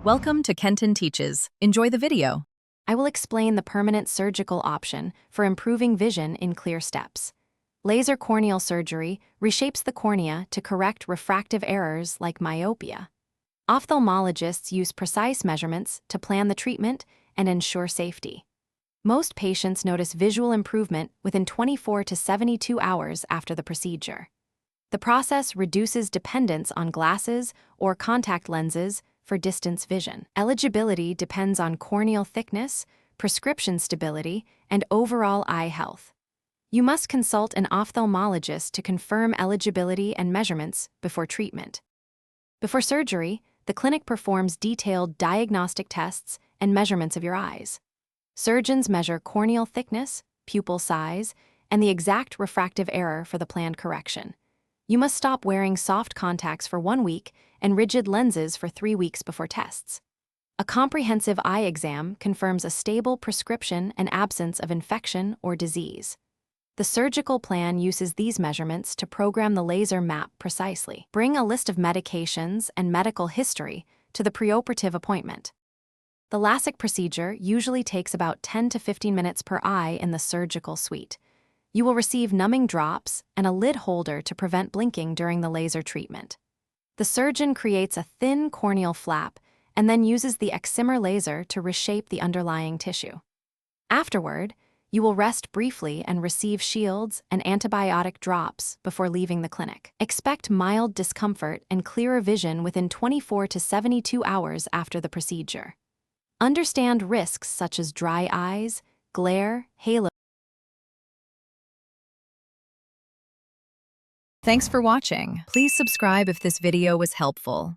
Welcome to Kenton Teaches. Enjoy the video. I will explain the permanent surgical option for improving vision in clear steps. Laser corneal surgery reshapes the cornea to correct refractive errors like myopia. Ophthalmologists use precise measurements to plan the treatment and ensure safety. Most patients notice visual improvement within 24 to 72 hours after the procedure. The process reduces dependence on glasses or contact lenses for distance vision. Eligibility depends on corneal thickness, prescription stability, and overall eye health. You must consult an ophthalmologist to confirm eligibility and measurements before treatment. Before surgery, the clinic performs detailed diagnostic tests and measurements of your eyes. Surgeons measure corneal thickness, pupil size, and the exact refractive error for the planned correction. You must stop wearing soft contacts for 1 week and rigid lenses for 3 weeks before tests. A comprehensive eye exam confirms a stable prescription and absence of infection or disease. The surgical plan uses these measurements to program the laser map precisely. Bring a list of medications and medical history to the preoperative appointment. The LASIK procedure usually takes about 10 to 15 minutes per eye in the surgical suite. You will receive numbing drops and a lid holder to prevent blinking during the laser treatment. The surgeon creates a thin corneal flap and then uses the excimer laser to reshape the underlying tissue. Afterward, you will rest briefly and receive shields and antibiotic drops before leaving the clinic. Expect mild discomfort and clearer vision within 24 to 72 hours after the procedure. Understand risks such as dry eyes, glare, halo. Thanks for watching. Please subscribe if this video was helpful.